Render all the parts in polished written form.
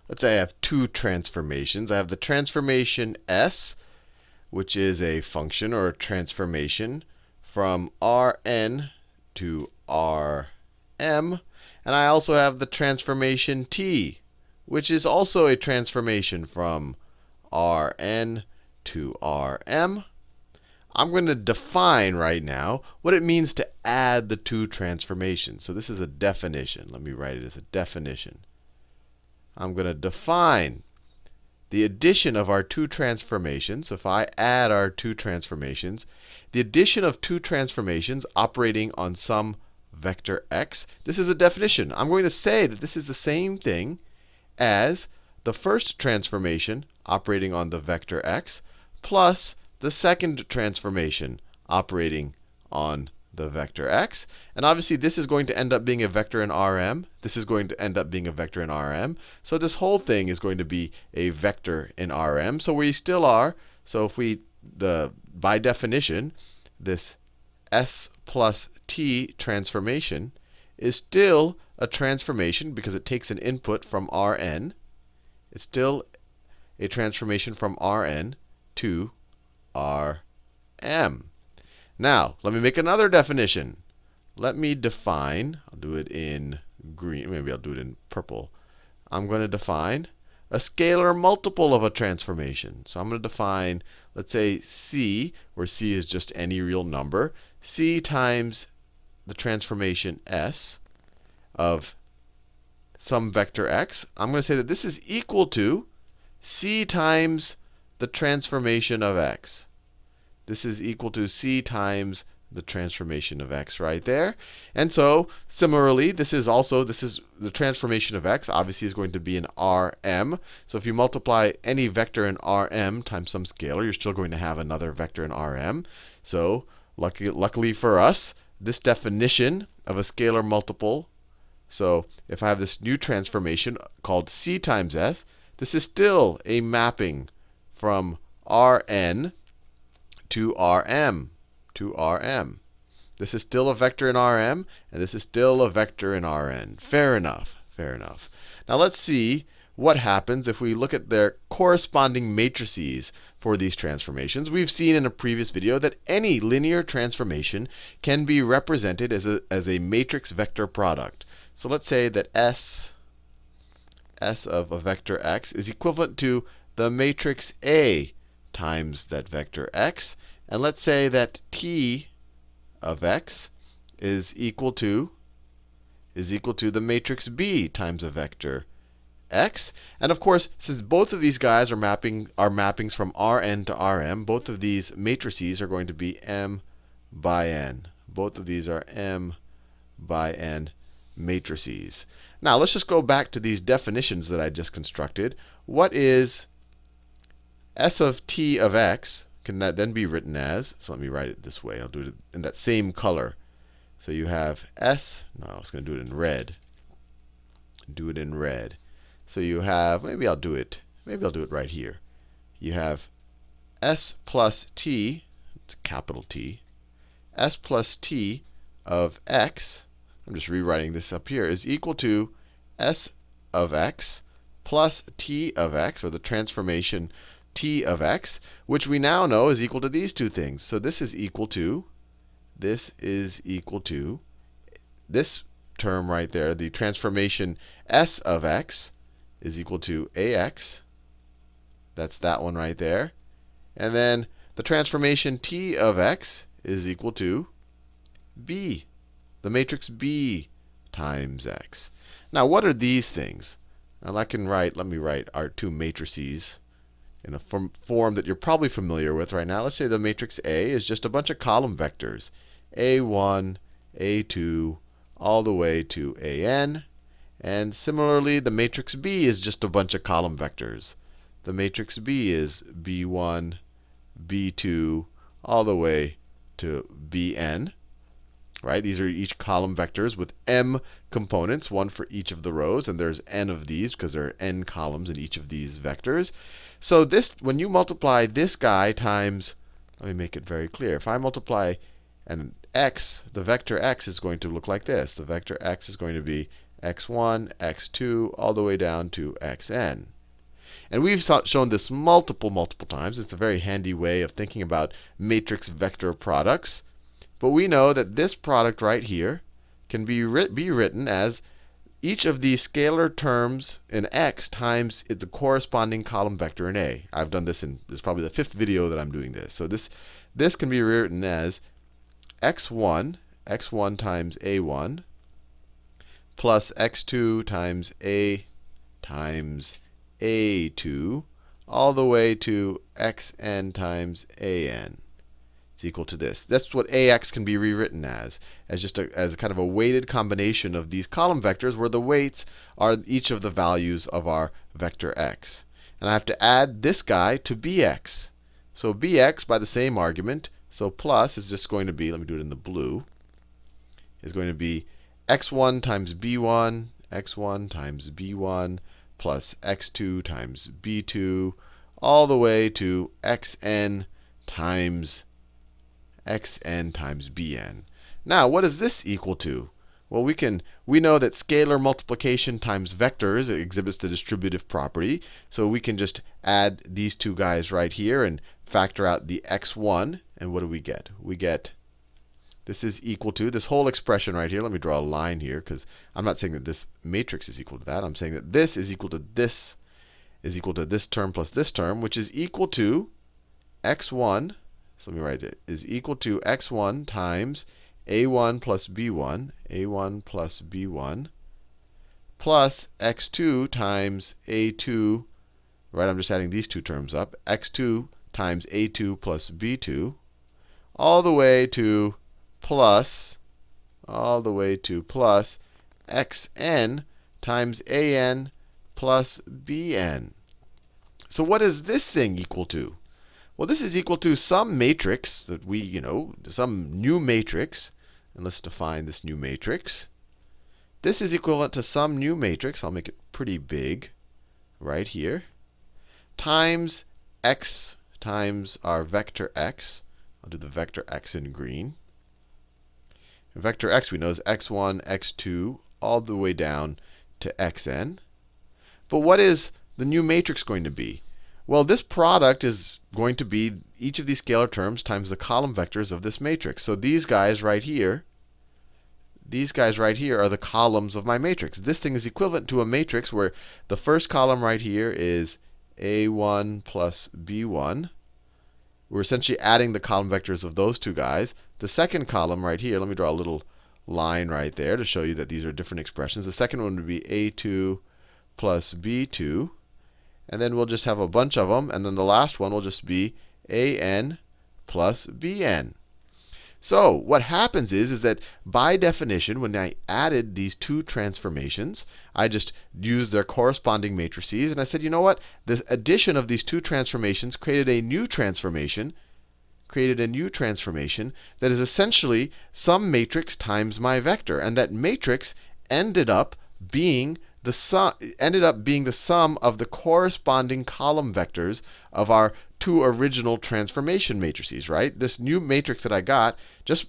let's say I have two transformations. I have the transformation S, which is a function or a transformation from Rn to Rm. And I also have the transformation T, which is also a transformation from Rn to Rm. I'm going to define right now what it means to add the two transformations. So this is a definition. Let me write it as a definition. I'm going to define the addition of our two transformations. If I add our two transformations, the addition of two transformations operating on some vector x. This is a definition. I'm going to say that this is the same thing as the first transformation operating on the vector x plus the second transformation operating on the vector x. And obviously, this is going to end up being a vector in Rm. This is going to end up being a vector in Rm. So this whole thing is going to be a vector in Rm. So we still are. So if we, by definition, this s plus t transformation is still a transformation because it takes an input from Rn. It's still a transformation from Rn to Rm. Now, let me make another definition. Let me define, I'll do it in green, maybe I'll do it in purple. I'm going to define a scalar multiple of a transformation. So I'm going to define, let's say, c, where c is just any real number, c times the transformation s of some vector x. I'm going to say that this is equal to c times the transformation of x. This is equal to c times the transformation of x right there. And so, similarly, this is the transformation of x obviously is going to be in Rm. So if you multiply any vector in Rm times some scalar, you're still going to have another vector in Rm. So luckily for us, this definition of a scalar multiple, so if I have this new transformation called c times s, this is still a mapping from Rn to Rm. This is still a vector in Rm, and this is still a vector in Rn. Fair enough. Fair enough. Now let's see what happens if we look at their corresponding matrices for these transformations. We've seen in a previous video that any linear transformation can be represented as a matrix vector product. So let's say that S of a vector x is equivalent to the matrix A times that vector x. And let's say that T of x is equal to the matrix B times a vector x. And of course, since both of these guys are mappings from Rn to Rm, both of these matrices are going to be m by n. Both of these are m by n matrices. Now let's just go back to these definitions that I just constructed. What is s of t of x? Can that then be written as, so let me write it this way. I'll do it in that same color. So you have s, no, I was going to do it in red. Do it in red. So you have, maybe I'll do it right here. You have s plus t, it's a capital T, s plus t of x, I'm just rewriting this up here, is equal to s of x plus t of x, or the transformation t of x, which we now know is equal to these two things. So this is equal to this term right there, the transformation s of x is equal to ax. That's that one right there. And then the transformation t of x is equal to b, the matrix B times x. Now, what are these things? Now, let me write our two matrices in a form that you're probably familiar with right now. Let's say the matrix A is just a bunch of column vectors, A1, A2, all the way to AN. And similarly, the matrix B is just a bunch of column vectors. The matrix B is B1, B2, all the way to Bn. Right? These are each column vectors with m components, one for each of the rows. And there's n of these because there are n columns in each of these vectors. So when you multiply this guy times, let me make it very clear. If I multiply an x, the vector x is going to look like this. The vector x is going to be x1, x2, all the way down to xn. And we've shown this multiple times. It's a very handy way of thinking about matrix vector products. But we know that this product right here can be written as each of these scalar terms in x times the corresponding column vector in A. I've done this this is probably the 5th video that I'm doing this. So this can be rewritten as x1 times a1 plus x2 times a times a2 all the way to xn times an. It's equal to this. That's what ax can be rewritten as just as kind of a weighted combination of these column vectors where the weights are each of the values of our vector x. And I have to add this guy to bx. So bx by the same argument, so plus is just going to be, let me do it in the blue, is going to be x1 times b1, x1 times b1 plus x2 times b2 all the way to xn times bn. Now, what is this equal to? Well, we know that scalar multiplication times vectors exhibits the distributive property. So we can just add these two guys right here and factor out the x1. And what do we get? We get this is equal to this whole expression right here. Let me draw a line here because I'm not saying that this matrix is equal to that. I'm saying that this is equal to this term plus this term, which is equal to x1. So let me write it, is equal to x1 times a1 plus b1, plus x2 times a2, right, I'm just adding these two terms up, x2 times a2 plus b2, all the way to plus xn times an plus bn. So what is this thing equal to? Well, this is equal to some matrix that some new matrix. And let's define this new matrix. This is equivalent to some new matrix. I'll make it pretty big right here. Times x times our vector x. I'll do the vector x in green. And vector x we know is x1, x2, all the way down to xn. But what is the new matrix going to be? Well, this product is going to be each of these scalar terms times the column vectors of this matrix. So these guys right here are the columns of my matrix. This thing is equivalent to a matrix where the first column right here is a1 plus b1. We're essentially adding the column vectors of those two guys. The second column right here, let me draw a little line right there to show you that these are different expressions. The second one would be a2 plus b2. And then we'll just have a bunch of them. And then the last one will just be an plus bn. So what happens is that by definition, when I added these two transformations, I just used their corresponding matrices. And I said, you know what? The addition of these two transformations created a new transformation that is essentially some matrix times my vector. And that matrix ended up being the sum of the corresponding column vectors of our two original transformation matrices, right? This new matrix that I got,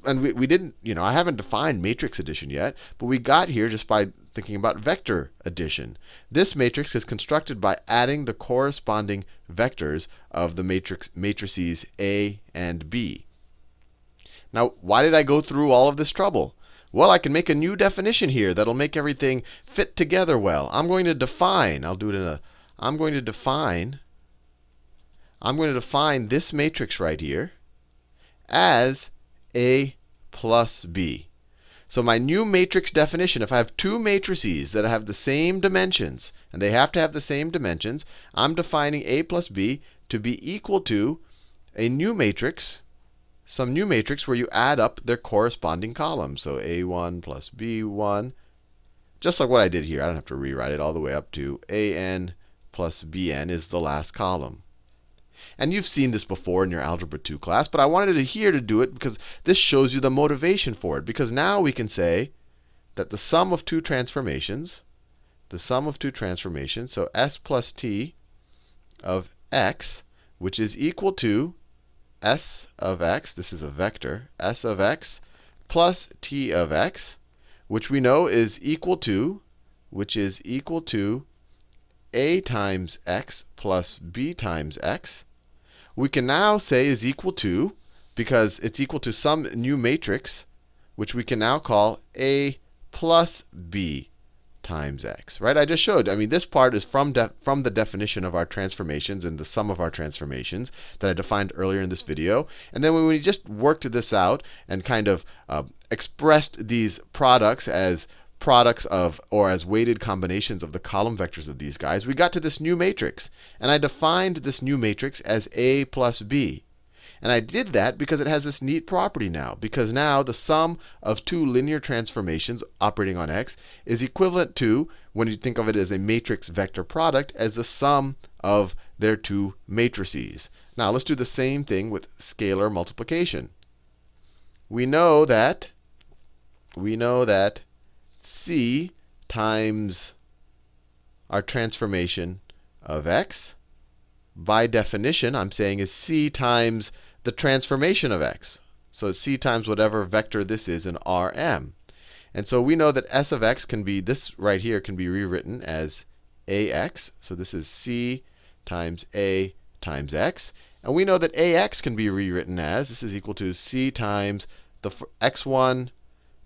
and we didn't, I haven't defined matrix addition yet, but we got here just by thinking about vector addition. This matrix is constructed by adding the corresponding vectors of the matrices A and B. Now, why did I go through all of this trouble? Well, I can make a new definition here that'll make everything fit together well. I'm going to define this matrix right here as A plus B. So my new matrix definition, if I have two matrices that have the same dimensions, and they have to have the same dimensions, I'm defining A plus B to be equal to a new matrix, some new matrix where you add up their corresponding columns. So a1 plus b1, just like what I did here. I don't have to rewrite it all the way up to an plus bn is the last column. And you've seen this before in your Algebra 2 class, but I wanted here to do it because this shows you the motivation for it. Because now we can say that the sum of two transformations, so s plus t of x, which is equal to s of x, this is a vector, s of x plus t of x, which we know is equal to which is equal to a times x plus b times x, we can now say is equal to, because it's equal to some new matrix, which we can now call a plus b times x, right? I just showed. I mean, this part is from the definition of our transformations and the sum of our transformations that I defined earlier in this video. And then when we just worked this out and kind of expressed these products as products of, or as weighted combinations of the column vectors of these guys, we got to this new matrix. And I defined this new matrix as a plus b. And I did that because it has this neat property now. Because now the sum of two linear transformations operating on x is equivalent to, when you think of it as a matrix vector product, as the sum of their two matrices. Now let's do the same thing with scalar multiplication. We know that c times our transformation of x, by definition, I'm saying is c times the transformation of x. So c times whatever vector this is in Rm. And so we know that s of x can be, this right here can be rewritten as ax. So this is c times a times x. And we know that ax can be rewritten as, this is equal to c times the x1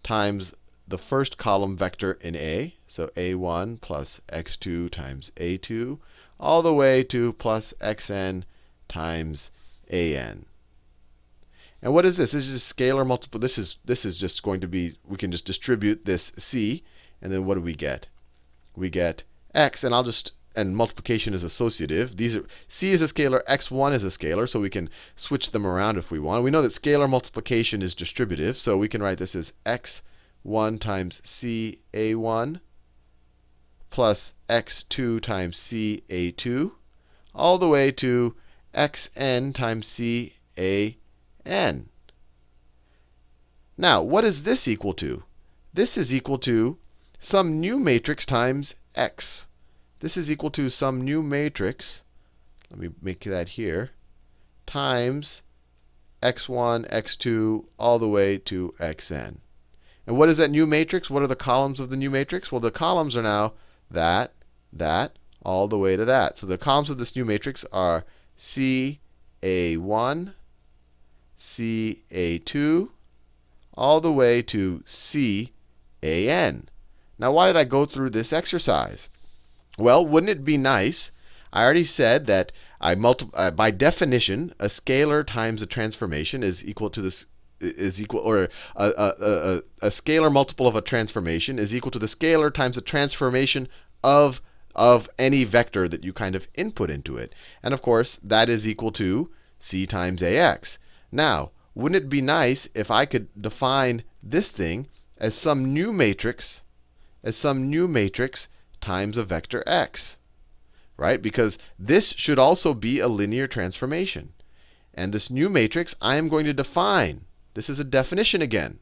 times the first column vector in A. So a1 plus x2 times a2, all the way to plus xn times an. And what is this? This is just scalar multiple. This is just going to be, we can just distribute this c, and then what do we get? We get x, and and multiplication is associative. These are, c is a scalar, x1 is a scalar, so we can switch them around if we want. We know that scalar multiplication is distributive, so we can write this as x1 times c a1 plus x2 times c a2, all the way to xn times c a(n). Now, what is this equal to? This is equal to some new matrix times x. This is equal to some new matrix, let me make that here, times x1, x2, all the way to xn. And what is that new matrix? What are the columns of the new matrix? Well, the columns are now that, all the way to that. So the columns of this new matrix are c a1, c a2, all the way to c an. Now, why did I go through this exercise? Well, wouldn't it be nice? I already said that by definition, a scalar times a transformation is equal to this, or a scalar multiple of a transformation is equal to the scalar times the transformation of any vector that you kind of input into it. And of course, that is equal to c times ax. Now, wouldn't it be nice if I could define this thing as some new matrix, times a vector x, right? Because this should also be a linear transformation. And this new matrix, I am going to define. This is a definition again.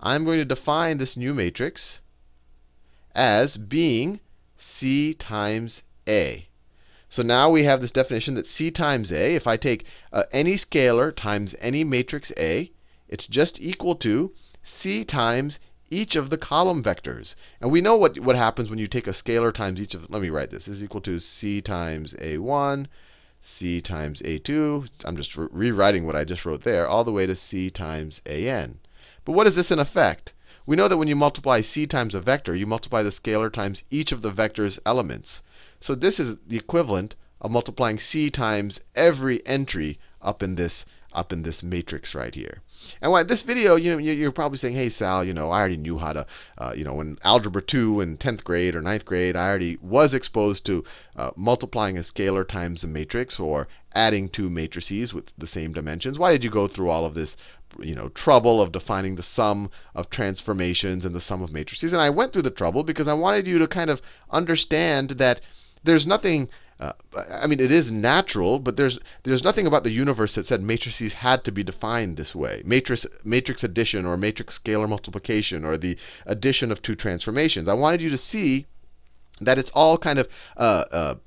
I'm going to define this new matrix as being c times a. So now we have this definition that c times a, if I take any scalar times any matrix A, it's just equal to c times each of the column vectors. And we know what happens when you take a scalar times each of, let me write this, is equal to c times a1, c times a2. I'm just rewriting what I just wrote there, all the way to c times an. But what is this in effect? We know that when you multiply c times a vector, you multiply the scalar times each of the vector's elements. So this is the equivalent of multiplying c times every entry up in this matrix right here. And what this video, you're probably saying, hey, Sal, I already knew how to, in Algebra 2 in 10th grade or 9th grade, I already was exposed to multiplying a scalar times a matrix or adding two matrices with the same dimensions. Why did you go through all of this trouble of defining the sum of transformations and the sum of matrices? And I went through the trouble because I wanted you to kind of understand that there's nothing, I mean, it is natural, but there's nothing about the universe that said matrices had to be defined this way. Matrix addition or matrix scalar multiplication or the addition of two transformations. I wanted you to see that it's all kind of the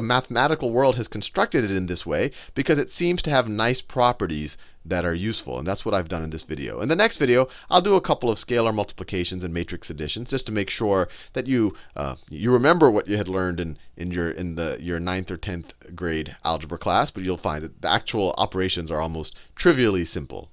mathematical world has constructed it in this way because it seems to have nice properties that are useful. And that's what I've done in this video. In the next video, I'll do a couple of scalar multiplications and matrix additions just to make sure that you remember what you had learned in your 9th or 10th grade algebra class, but you'll find that the actual operations are almost trivially simple.